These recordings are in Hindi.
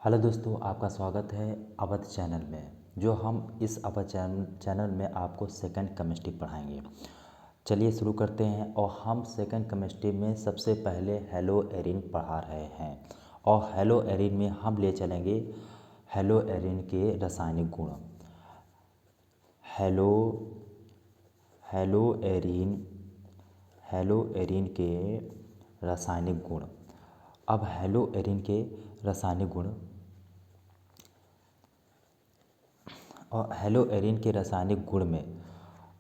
हेलो दोस्तों, आपका स्वागत है अवध चैनल में। जो हम इस अवध चैनल में आपको सेकंड केमिस्ट्री पढ़ाएंगे। चलिए शुरू करते हैं। और हम सेकंड केमिस्ट्री में सबसे पहले हेलो एरिन पढ़ा रहे हैं। और हेलो एरिन में हम ले चलेंगे हेलो एरिन के रासायनिक गुण। Hello hello Erin hello Erin के रासायनिक गुण। अब हेलो एरिन के रासायनिक गुण और हेलो एरिन के रासायनिक गुण में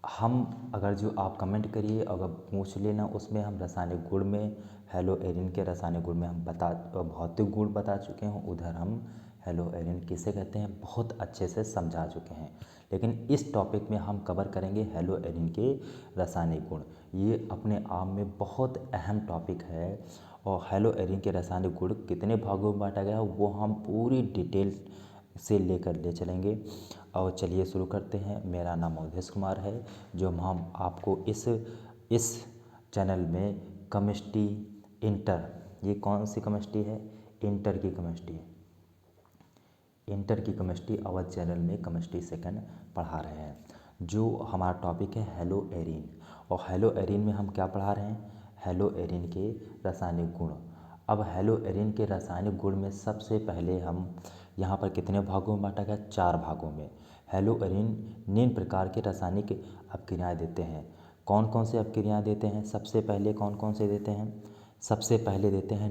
हम अगर जो आप कमेंट करिए, अगर पूछ लेना, उसमें हम रासायनिक गुण में हेलो एरिन के रासायनिक गुण में हम भौतिक गुण बता चुके हैं। उधर हम हेलो एरिन किसे कहते हैं बहुत अच्छे से समझा चुके हैं। लेकिन इस टॉपिक में हम कवर करेंगे हेलो एरिन के रासायनिक गुण। ये अपने आप में बहुत अहम टॉपिक है। और हेलो एरिन के रासायनिक गुण कितने भागों में बांटा गया है वो हम पूरी डिटेल से लेकर ले चलेंगे। और चलिए शुरू करते हैं। मेरा नाम अवधेश कुमार है। जो हम आपको इस चैनल में केमिस्ट्री इंटर, ये कौन सी केमिस्ट्री है? इंटर की केमिस्ट्री। इंटर की केमिस्ट्री अवध चैनल में केमिस्ट्री सेकंड पढ़ा रहे हैं। जो हमारा टॉपिक है हेलो एरिन। और हेलो एरिन में हम क्या पढ़ा रहे हैं? हेलो एरिन के रासायनिक गुण। अब हेलो एरिन के रासायनिक गुण में सबसे पहले हम यहाँ पर कितने भागों में बांटा गया? 4 भागों में। हेलो एरिन निम्न प्रकार के रासायनिक अभिक्रियाएँ देते हैं। कौन कौन से अभिक्रियाएँ देते हैं? सबसे पहले कौन कौन से देते हैं? सबसे पहले देते हैं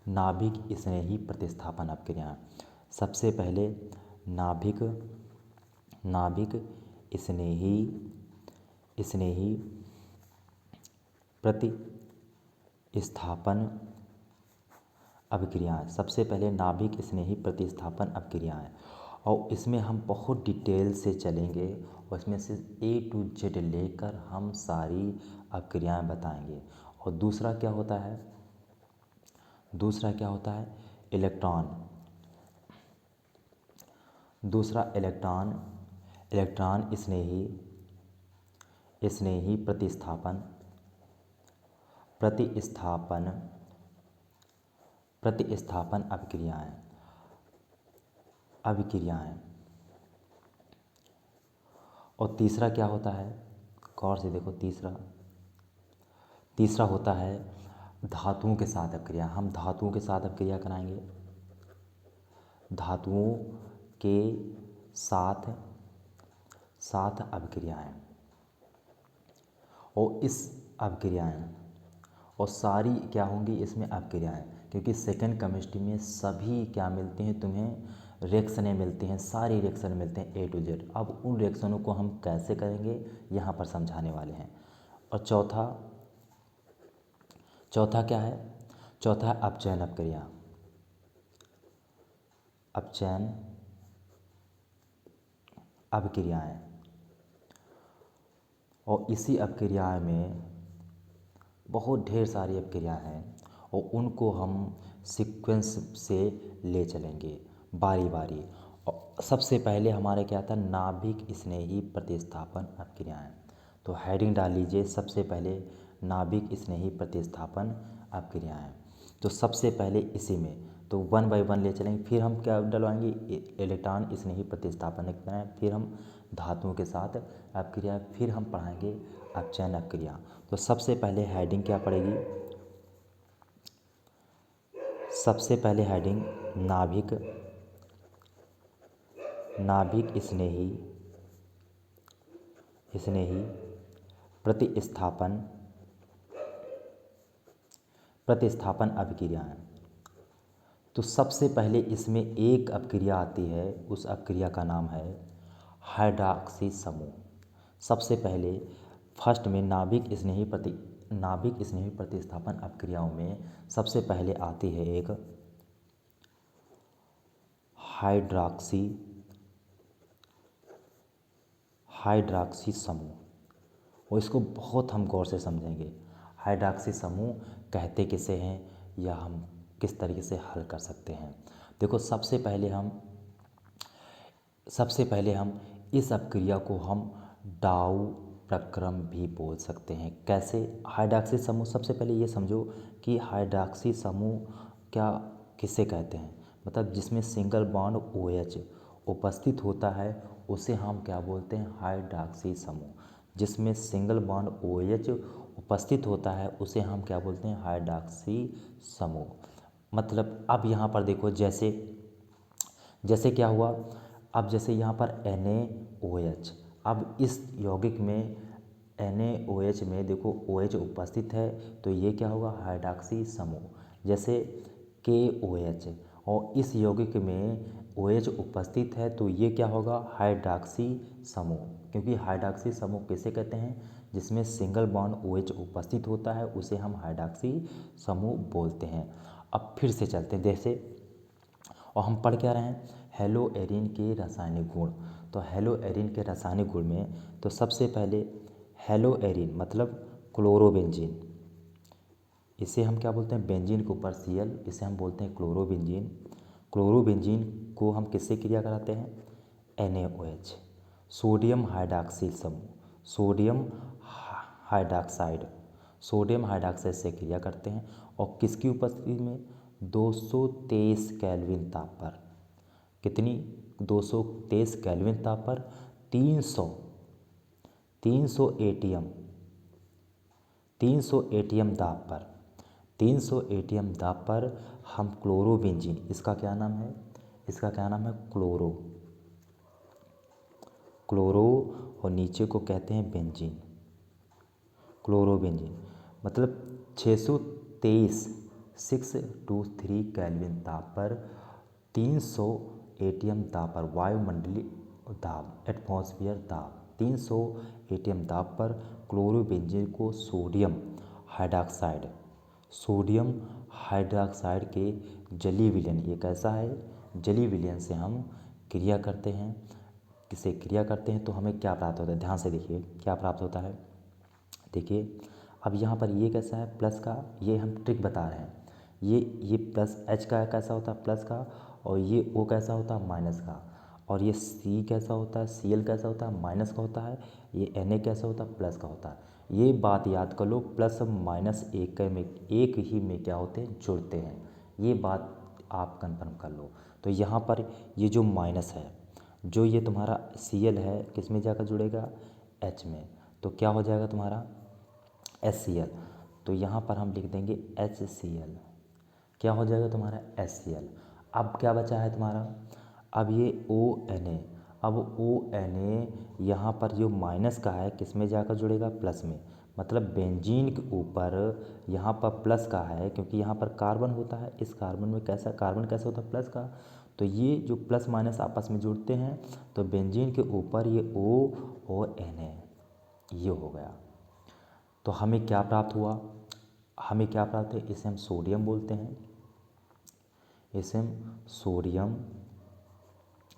नाभिक स्नेही प्रतिस्थापन अभिक्रियाएँ। सबसे पहले नाभिक स्नेही स्नेही प्रतिस्थापन अभिक्रियाएँ। सबसे पहले नाभिक स्नेही प्रतिस्थापन अभिक्रियाएँ। और इसमें हम बहुत डिटेल से चलेंगे और इसमें से A to Z लेकर हम सारी अभिक्रियाएँ बताएंगे। और दूसरा क्या होता है? इलेक्ट्रॉन स्नेही प्रतिस्थापन अभिक्रियाएँ। और तीसरा क्या होता है? गौर से देखो, तीसरा होता है धातुओं के साथ अभिक्रिया। हम धातुओं के साथ अभिक्रिया कराएंगे। धातुओं के साथ अभिक्रियाएँ। और इस अभिक्रियाएँ और सारी क्या होंगी इसमें अभिक्रियाएँ, क्योंकि सेकंड केमिस्ट्री में सभी क्या मिलती हैं तुम्हें? रिएक्शनें मिलती हैं, सारी रिएक्शन मिलते हैं A to Z। अब उन रिएक्शनों को हम कैसे करेंगे यहाँ पर समझाने वाले हैं। और चौथा क्या है? चौथा है अपचयन अभिक्रिया। अपचयन अभिक्रियाएँ। और इसी अभिक्रियाएँ में बहुत ढेर सारी अभिक्रिया हैं और उनको हम सीक्वेंस से ले चलेंगे बारी बारी। और सबसे पहले हमारे क्या था? नाभिक स्नेही प्रतिस्थापन अभिक्रियाएँ। तो हेडिंग डाल लीजिए, सबसे पहले नाभिक स्नेही प्रतिस्थापन अभिक्रियाएँ। तो सबसे पहले इसी में तो 1 बाय 1 ले चलेंगे। फिर हम क्या डलवाएंगे? इलेक्ट्रॉन स्नेही प्रतिस्थापन अभिक्रियाएँ। फिर हम धातुओं के साथ अभिक्रिया। फिर हम पढ़ाएंगे अपचयन अभिक्रिया। तो सबसे पहले हेडिंग क्या पड़ेगी? सबसे पहले हेडिंग नाभिक स्नेही प्रतिस्थापन अभिक्रियाएँ। तो सबसे पहले इसमें एक अभिक्रिया आती है, उस अभिक्रिया का नाम है हाइड्रॉक्सी समूह। सबसे पहले फर्स्ट में नाभिक स्नेही प्रतिस्थापन अभिक्रियाओं में सबसे पहले आती है एक हाइड्रॉक्सी समूह। और इसको बहुत हम गौर से समझेंगे। हाइड्रॉक्सी समूह कहते किसे हैं या हम किस तरीके से हल कर सकते हैं। देखो, सबसे पहले हम इस अभिक्रिया को हम डाउ प्रक्रम भी बोल सकते हैं। कैसे? हाइड्रॉक्सी समूह, सबसे पहले ये समझो कि हाइड्रॉक्सी समूह क्या किसे कहते हैं। मतलब जिसमें सिंगल बॉन्ड OH उपस्थित होता है उसे हम क्या बोलते हैं, हाइड्रॉक्सी समूह। जिसमें सिंगल बॉन्ड OH उपस्थित होता है उसे हम क्या बोलते हैं, हाइड्रॉक्सी समूह। मतलब अब यहाँ पर देखो, जैसे जैसे क्या हुआ, अब जैसे यहाँ पर NaOH, अब इस यौगिक में NaOH में देखो OH उपस्थित है तो ये क्या होगा, हाइड्रॉक्सी समूह। जैसे KOH, और इस यौगिक में OH उपस्थित है तो ये क्या होगा, हाइड्रॉक्सी समूह। क्योंकि हाइड्रॉक्सी समूह किसे कहते हैं, जिसमें सिंगल बॉन्ड OH उपस्थित होता है उसे हम हाइड्रॉक्सी समूह बोलते हैं। अब फिर से चलते हैं, जैसे और हम पढ़ क्या रहे हैं, हेलो एरिन के रासायनिक गुण। तो हेलो एरिन के रासायनिक गुण में तो सबसे पहले हेलो एरिन मतलब क्लोरोबेंजीन, इसे हम क्या बोलते हैं, बेंजीन के ऊपर Cl, इसे हम बोलते हैं क्लोरोबेंजीन। क्लोरोबेंजीन को हम किससे क्रिया कराते हैं, NaOH। सोडियम हाइड्रॉक्सिल समूह, सोडियम हाइड्रॉक्साइड, सोडियम हाइड्रॉक्साइड से क्रिया करते हैं और किसकी उपस्थिति में, 223 केल्विन ताप पर। कितनी, 223 केल्विन ताप पर 300 300 एटीएम 300 एटीएम दाब पर 300 एटीएम दाब पर हम क्लोरोबेंजीन, इसका क्या नाम है, इसका क्या नाम है, क्लोरो, और नीचे को कहते हैं बेंजीन, क्लोरोबेंजीन। मतलब 623 केल्विन ताप पर 300 एटीएम दाब पर, वायुमंडलीय दाब, एटमॉस्फेयर दाब, 300 एटीएम दाब पर क्लोरोबेंजीन को सोडियम हाइड्रॉक्साइड के जलीय विलयन, ये कैसा है, जलीय विलयन से हम क्रिया करते हैं, किसे क्रिया करते हैं तो हमें क्या प्राप्त होता है, ध्यान से देखिए क्या प्राप्त होता है। देखिए अब यहाँ पर ये कैसा है, प्लस का, ये हम ट्रिक बता रहे हैं, ये प्लस H का कैसा होता है, प्लस का, और ये O कैसा होता है, माइनस का, और ये C कैसा होता है, Cl कैसा होता है, माइनस का होता है, ये Na कैसा होता है, प्लस का होता है। ये बात याद कर लो, प्लस माइनस एक ही में क्या होते हैं, जुड़ते हैं, ये बात आप कंफर्म कर लो। तो यहाँ पर ये जो माइनस है, जो ये तुम्हारा Cl है, किस में जाकर जुड़ेगा, H में, तो क्या हो जाएगा तुम्हारा HCl। तो यहाँ पर हम लिख देंगे HCl, क्या हो जाएगा तुम्हारा HCl। अब क्या बचा है तुम्हारा, अब ये ONa, अब ONa यहाँ पर जो माइनस का है किस में जाकर जुड़ेगा, प्लस में। मतलब बेंजीन के ऊपर यहाँ पर प्लस का है, क्योंकि यहाँ पर कार्बन होता है, इस कार्बन में कैसा, कार्बन कैसा होता है, प्लस का। तो ये जो प्लस माइनस आपस में जुड़ते हैं तो बेंजीन के ऊपर ये O और Na, ये हो गया। तो हमें क्या प्राप्त हुआ, हमें क्या प्राप्त है, इसे हम सोडियम बोलते हैं, इसे हम सोडियम,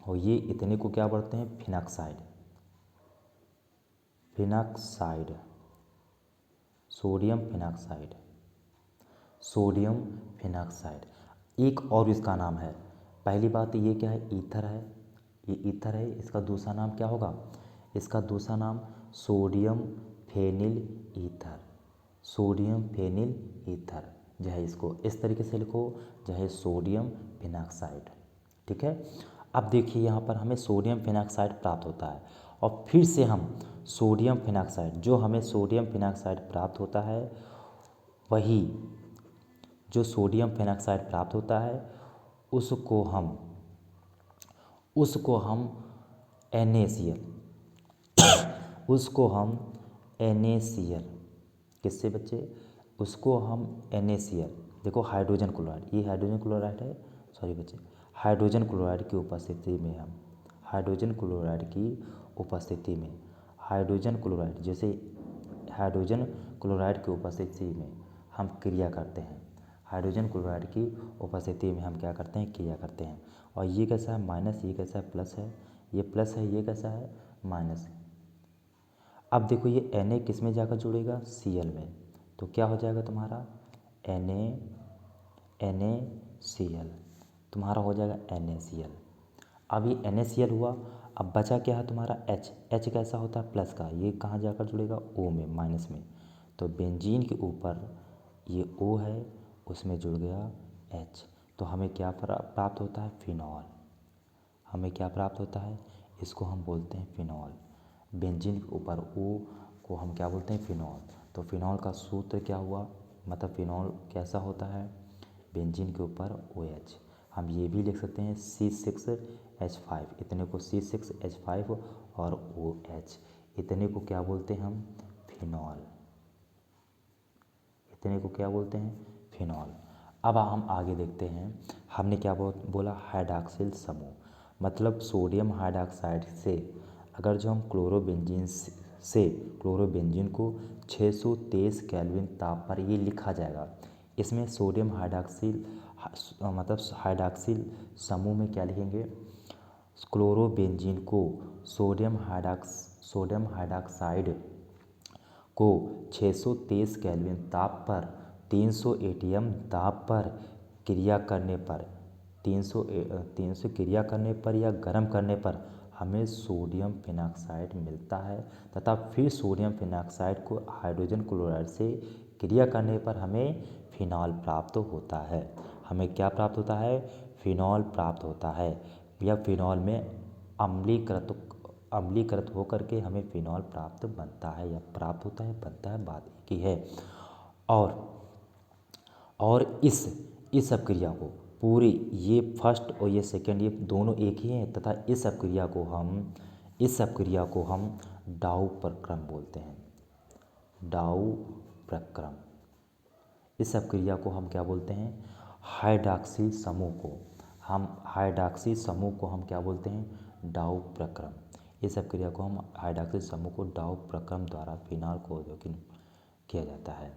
और ये इतने को क्या बोलते हैं, phenoxide, sodium phenoxide, sodium phenoxide. एक और इसका नाम है, पहली बात ये क्या है, ईथर है, ये ईथर है, इसका दूसरा नाम क्या होगा, इसका दूसरा नाम sodium phenyl ether, sodium phenyl ether, जो है इसको इस तरीके से लिखो, जो है सोडियम फिनाक्साइड। ठीक है, अब देखिए यहाँ पर हमें सोडियम फिनाक्साइड प्राप्त होता है, और फिर से हम सोडियम फिनाक्साइड, जो हमें सोडियम फिनाक्साइड प्राप्त होता है, वही जो सोडियम फिनाक्साइड प्राप्त होता है उसको हम NaCl, उसको हम NaCl, किससे बच्चे, उसको हम NaCl, देखो हाइड्रोजन क्लोराइड, ये हाइड्रोजन क्लोराइड है, सॉरी बच्चे, हाइड्रोजन क्लोराइड की उपस्थिति में हम, हाइड्रोजन क्लोराइड की उपस्थिति में, हाइड्रोजन क्लोराइड, जैसे हाइड्रोजन क्लोराइड की उपस्थिति में हम क्रिया करते हैं, हाइड्रोजन क्लोराइड की उपस्थिति में हम क्या करते हैं, क्रिया करते हैं। और ये कैसा है, माइनस, ये कैसा है, प्लस है, ये प्लस है, ये कैसा है, माइनस है। अब देखो ये Na किस में जाकर जुड़ेगा, Cl में, तो क्या हो जाएगा तुम्हारा NaCl, तुम्हारा हो जाएगा NaCl। अब ये NaCl हुआ, अब बचा क्या है तुम्हारा H कैसा होता है, प्लस का, ये कहाँ जाकर जुड़ेगा, O में, माइनस में। तो बेंजीन के ऊपर ये O है, उसमें जुड़ गया H, तो हमें क्या प्राप्त होता है, फिनॉल। हमें क्या प्राप्त होता है, इसको हम बोलते हैं फिनॉल। बेंजीन के ऊपर ओ को हम क्या बोलते हैं, फिनॉल। तो फिनॉल का सूत्र क्या हुआ, मतलब फिनॉल कैसा होता है, बेंजीन के ऊपर OH। हम ये भी लिख सकते हैं C6H5, इतने को C6H5 और OH, इतने को क्या बोलते हैं हम, फिनॉल। इतने को क्या बोलते हैं, फिनॉल। अब हम आगे देखते हैं, हमने क्या बोला, हाइड्रॉक्सिल समूह, मतलब सोडियम हाइड्रॉक्साइड से अगर जो हम क्लोरोबेंजीन से क्लोरोबेंजीन को 623 केल्विन ताप पर ये लिखा जाएगा। इसमें सोडियम हाइड्रॉक्सिल मतलब हाइड्रॉक्सिल समूह में क्या लिखेंगे, क्लोरोबेंजीन को सोडियम हाइड्रॉक्साइड को 623 केल्विन ताप पर 300 एटीएम दाब पर क्रिया करने पर 300 क्रिया करने पर या गर्म करने पर हमें सोडियम फिनॉक्साइड मिलता है, तथा फिर सोडियम फिनॉक्साइड को हाइड्रोजन क्लोराइड से क्रिया करने पर हमें फिनॉल प्राप्त होता है। हमें क्या प्राप्त होता है, फिनॉल प्राप्त होता है। यह फिनॉल में अम्लीकृत होकर के हमें फिनॉल प्राप्त बनता है, या प्राप्त होता है, बनता है, बात एक ही है। और इस अपक्रिया को पूरी, ये फर्स्ट और ये सेकंड, ये दोनों एक ही हैं, तथा इस अपक्रिया को हम डाउ प्रक्रम बोलते हैं। डाउ प्रक्रम। इस अपक्रिया को हम क्या बोलते हैं, हाइड्रॉक्सी समूह को हम क्या बोलते हैं, डाउ प्रक्रम। इस अपक्रिया को हम हाइड्रॉक्सी समूह को डाउ प्रक्रम द्वारा फिनॉल को औद्योगिक किया जाता है।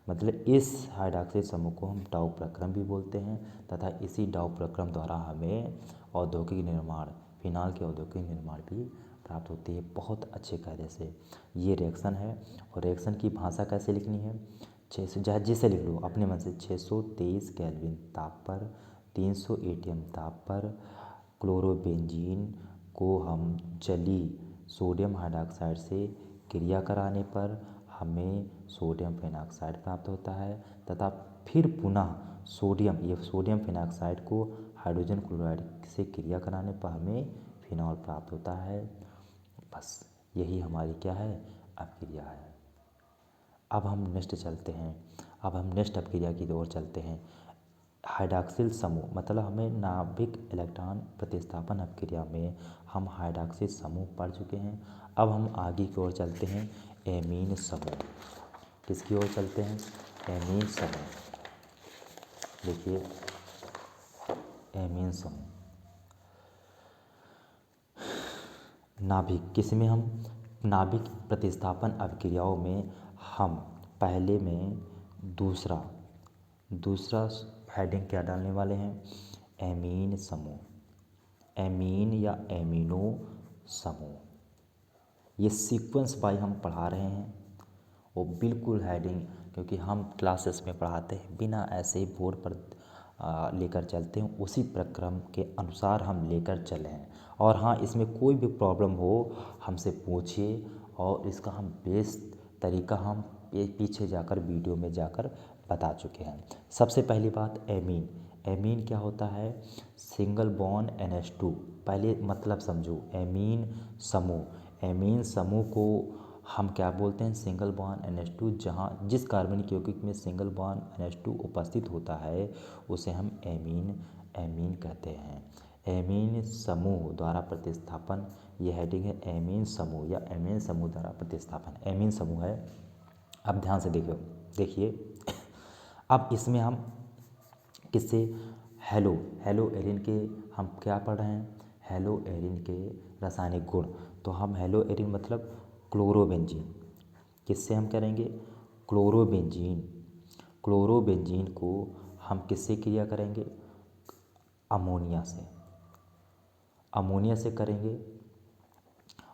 मतलब इस हाइड्रॉक्सी समूह को हम डाउ प्रक्रम भी बोलते हैं, तथा इसी डाउ प्रक्रम द्वारा हमें औद्योगिक निर्माण, फिनॉल के औद्योगिक निर्माण भी प्राप्त होती है बहुत अच्छे कायदे से। ये रिएक्शन है, और रिएक्शन की भाषा कैसे लिखनी है, 600 चाहे जिसे लिख लो अपने मन से, 623 केल्विन ताप पर 300 एटीएम ताप पर क्लोरोबेंजीन को हम जली सोडियम हाइड्रॉक्साइड से क्रिया कराने पर हमें सोडियम फिनॉक्साइड प्राप्त होता है, तथा फिर पुनः सोडियम फिनॉक्साइड को हाइड्रोजन क्लोराइड से क्रिया कराने पर हमें फिनॉल प्राप्त होता है। बस यही हमारी क्या है, अपक्रिया है। अब हम नेक्स्ट अपक्रिया की ओर चलते हैं। हाइड्रॉक्सिल समूह, मतलब हमें नाभिक इलेक्ट्रॉन प्रतिस्थापन अपक्रिया में हम हाइड्रॉक्सिल समूह पढ़ चुके हैं। अब हम आगे की ओर चलते हैं, एमीन समूह। किसकी ओर चलते हैं, एमीन समूह। देखिए, एमीन समूह नाभिक, किसमें हम नाभिक प्रतिस्थापन अपक्रियाओं में हम पहले में दूसरा हेडिंग क्या डालने वाले हैं, एमीन समूह। एमीन या एमिनो समूह, ये सीक्वेंस बाय हम पढ़ा रहे हैं, वो बिल्कुल हेडिंग, क्योंकि हम क्लासेस में पढ़ाते हैं बिना ऐसे ही बोर्ड पर लेकर चलते हैं, उसी प्रक्रम के अनुसार हम लेकर चले हैं। और हाँ, इसमें कोई भी प्रॉब्लम हो हमसे पूछिए, और इसका हम बेस्ट तरीका हम पीछे जाकर वीडियो में जाकर बता चुके हैं। सबसे पहली बात, एमीन क्या होता है, सिंगल बॉन्ड NH2। पहले मतलब समझो, एमीन समूह को हम क्या बोलते हैं, सिंगल बॉन्ड NH2। जिस कार्बनिक यौगिक में सिंगल बॉन्ड NH2 उपस्थित होता है उसे हम एमीन कहते हैं। एमीन समूह द्वारा प्रतिस्थापन, ये हेडिंग है, एमीन समूह या एमीन समूह द्वारा प्रतिस्थापन, एमीन समूह है। अब ध्यान से देखिए अब इसमें हम किससे, हेलो एरिन के हम क्या पढ़ रहे हैं, हेलो एरिन के रासायनिक गुण। तो हम हेलो एरिन मतलब क्लोरोबेंजीन, किससे हम करेंगे, क्लोरोबेंजीन को हम किससे क्रिया करेंगे, अमोनिया से करेंगे।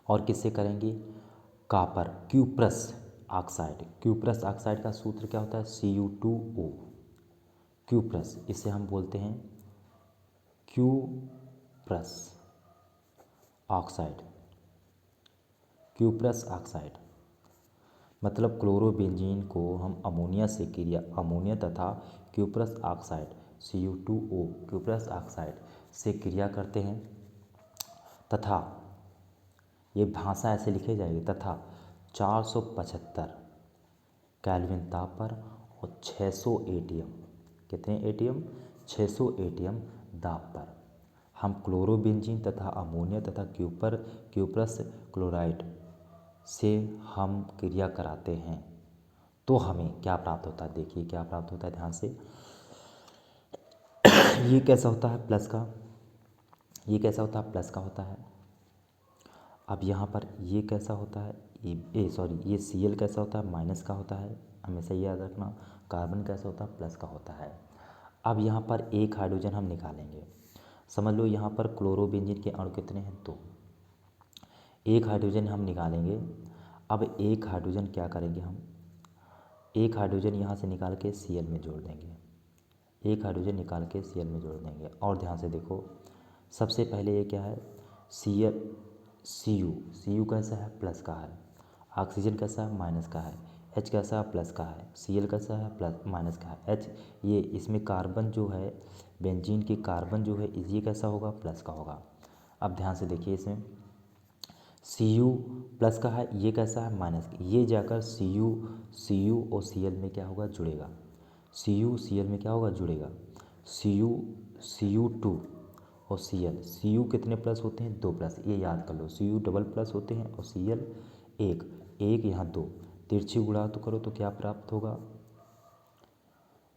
और किससे करेंगे, कॉपर, क्यूप्रस ऑक्साइड का सूत्र क्या होता है, Cu2O, क्यूप्रस, इसे हम बोलते हैं क्यूप्रस ऑक्साइड। मतलब क्लोरोबेंजीन को हम अमोनिया तथा cuprous oxide Cu2O cuprous oxide से क्रिया करते हैं तथा ये भाषा ऐसे लिखी जाएगी तथा 475 केल्विन ताप पर और 600 एटीएम, कितने एटीएम, 600 एटीएम दाब पर हम क्लोरोबेंजीन तथा अमोनिया तथा क्यूप्रस क्लोराइड से हम क्रिया कराते हैं तो हमें क्या प्राप्त होता है। देखिए क्या प्राप्त होता है ध्यान से। ये कैसा होता है प्लस का, ये कैसा होता है प्लस का होता है। अब यहाँ पर ये कैसा होता है, ये Cl कैसा होता है माइनस का होता है, हमेशा याद रखना। कार्बन कैसा होता है प्लस का होता है। अब यहाँ पर एक हाइड्रोजन हम निकालेंगे, समझ लो यहाँ पर क्लोरोबेंजीन के अणु कितने हैं, 2। एक हाइड्रोजन हम निकालेंगे। अब एक हाइड्रोजन क्या करेंगे हम, एक हाइड्रोजन यहाँ से निकाल के Cl में जोड़ देंगे, एक हाइड्रोजन निकाल के Cl में जोड़ देंगे। और ध्यान से देखो, सबसे पहले ये क्या है, Cu कैसा है प्लस का है, ऑक्सीजन कैसा है माइनस का है, H कैसा है प्लस का है, Cl कैसा है प्लस माइनस का है, H ये इसमें कार्बन जो है, बेंजीन के कार्बन जो है ये कैसा होगा प्लस का होगा। अब ध्यान से देखिए, इसमें Cu प्लस का है, ये कैसा है माइनस, ये जाकर Cu और Cl में क्या होगा जुड़ेगा, Cl में क्या होगा जुड़ेगा, Cu2 और Cu कितने प्लस होते हैं, 2 प्लस, ये याद कर लो, Cu डबल प्लस होते हैं और Cl एक यहाँ 2, तिरछी गुणा तो करो तो क्या प्राप्त होगा,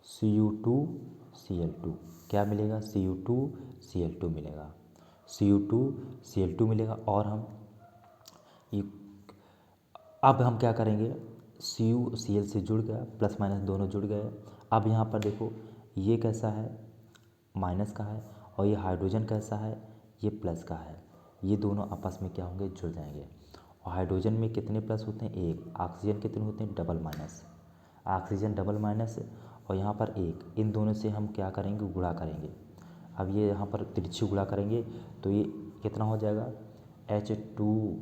Cu2Cl2, क्या मिलेगा, Cu2Cl2 मिलेगा, Cu2Cl2 मिलेगा। और हम ये अब हम क्या करेंगे, Cl से जुड़ गया, प्लस माइनस दोनों जुड़ गए। अब यहाँ पर देखो, ये कैसा है माइनस का है और ये हाइड्रोजन कैसा है, ये प्लस का है, ये दोनों आपस में क्या होंगे जुड़ जाएंगे। और हाइड्रोजन में कितने प्लस होते हैं, एक, ऑक्सीजन कितने होते हैं, double minus, oxygen double minus और यहाँ पर एक, इन दोनों से हम क्या करेंगे गुणा करेंगे। अब ये यहाँ पर तिरछी गुणा करेंगे तो ये कितना हो जाएगा, H2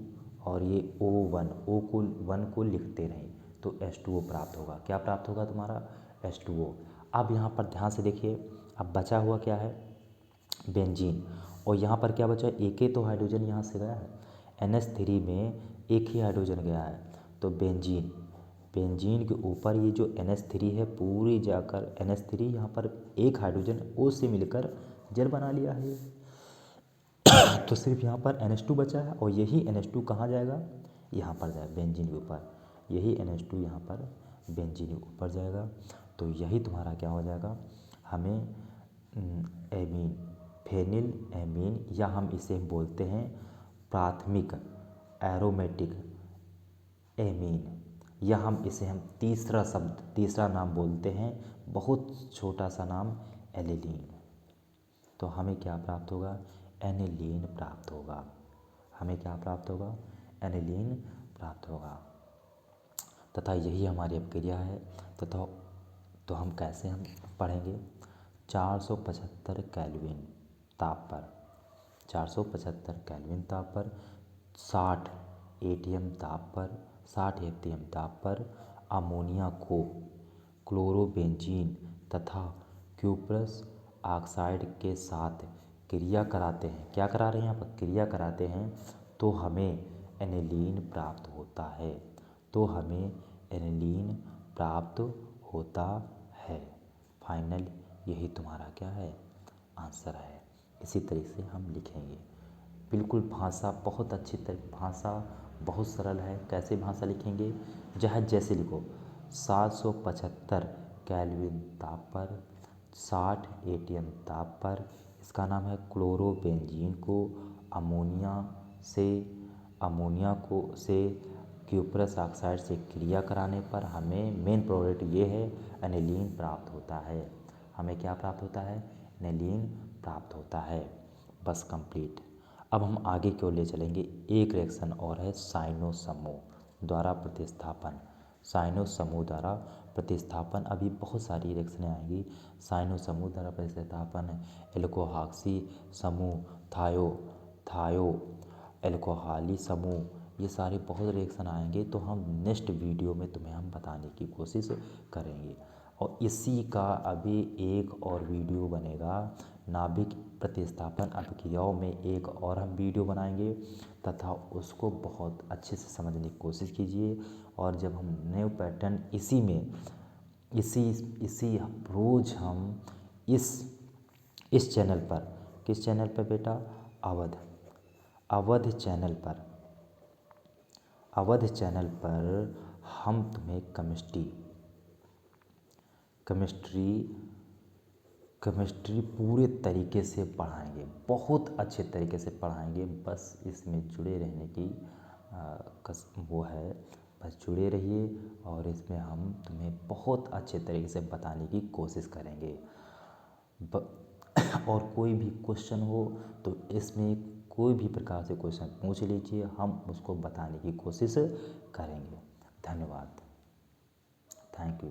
और ये O1, O को 1 को लिखते रहें तो H2O प्राप्त होगा, क्या प्राप्त होगा तुम्हारा, H2O। अब यहाँ पर ध्यान से देखिए, अब बचा हुआ क्या है, बेंजीन, और यहाँ पर क्या बचा, एक ही तो हाइड्रोजन यहाँ से गया है, NH3 में एक ही हाइड्रोजन गया है तो बेंजीन के ऊपर ये जो NH3 है पूरी जाकर NH3 यहाँ पर एक हाइड्रोजन O से मिलकर जल बना लिया है तो सिर्फ यहाँ पर NH2 बचा है और यही NH2 कहाँ जाएगा, यहाँ पर जाएगा बेंजीन के ऊपर, यही NH2 यहाँ पर बेंजीन के ऊपर जाएगा। तो यही तुम्हारा क्या हो जाएगा, हमें एमीन, फेनिल एमीन, या हम इसे बोलते हैं प्राथमिक एरोमेटिक एमीन, या हम तीसरा नाम बोलते हैं, बहुत छोटा सा नाम, एलिलीन। तो हमें क्या प्राप्त होगा, एनिलीन प्राप्त होगा, हमें क्या प्राप्त होगा, एनिलीन प्राप्त होगा। तथा यही हमारी अब क्रिया है तथा तो हम कैसे हम पढ़ेंगे, 475 केल्विन ताप पर, 475 केल्विन ताप पर 60 एटीएम ताप पर, 60 एटीएम ताप पर अमोनिया को क्लोरोबेंजीन तथा क्यूप्रस ऑक्साइड के साथ क्रिया कराते हैं, क्या करा रहे हैं यहाँ पर क्रिया कराते हैं तो हमें एनिलीन प्राप्त होता है, तो हमें एनिलीन प्राप्त होता है। फाइनल यही तुम्हारा क्या है आंसर है। इसी तरीके से हम लिखेंगे, बिल्कुल भाषा बहुत अच्छी तरह, भाषा बहुत सरल है। कैसे भाषा लिखेंगे, जैसे लिखो, 775 केल्विन ताप पर 60 एटीएम ताप पर, इसका नाम है क्लोरोबेंजीन को अमोनिया से क्यूप्रस ऑक्साइड से क्रिया कराने पर हमें मेन प्रोडक्ट ये है एनिलीन प्राप्त होता है। हमें क्या प्राप्त होता है, एनिलीन प्राप्त होता है। बस कंप्लीट। अब हम आगे की ओर ले चलेंगे। एक रिएक्शन और है साइनो समूह द्वारा प्रतिस्थापन। साइनो समूह द्वारा प्रतिस्थापन, अभी बहुत सारी रिएक्शनें आएंगी। साइनो समूह द्वारा प्रतिस्थापन, एल्कोहॉक्सी समूह, थायो एल्कोहली समूह, ये सारे बहुत रिएक्शन आएंगे तो हम नेक्स्ट वीडियो में तुम्हें हम बताने की कोशिश करेंगे। और इसी का अभी एक और वीडियो बनेगा, नाभिक प्रतिस्थापन अभिक्रियाओं में एक और हम वीडियो बनाएंगे तथा उसको बहुत अच्छे से समझने की कोशिश कीजिए। और जब हम न्यू पैटर्न इसी में इसी रोज़ हम इस चैनल पर, किस चैनल पर बेटा, अवध चैनल पर, अवध चैनल पर हम तुम्हें केमिस्ट्री पूरे तरीके से पढ़ाएंगे, बहुत अच्छे तरीके से पढ़ाएंगे। बस इसमें जुड़े रहने की वो है, बस जुड़े रहिए और इसमें हम तुम्हें बहुत अच्छे तरीके से बताने की कोशिश करेंगे। और कोई भी क्वेश्चन हो तो इसमें कोई भी प्रकार से क्वेश्चन पूछ लीजिए, हम उसको बताने की कोशिश करेंगे। धन्यवाद, थैंक यू।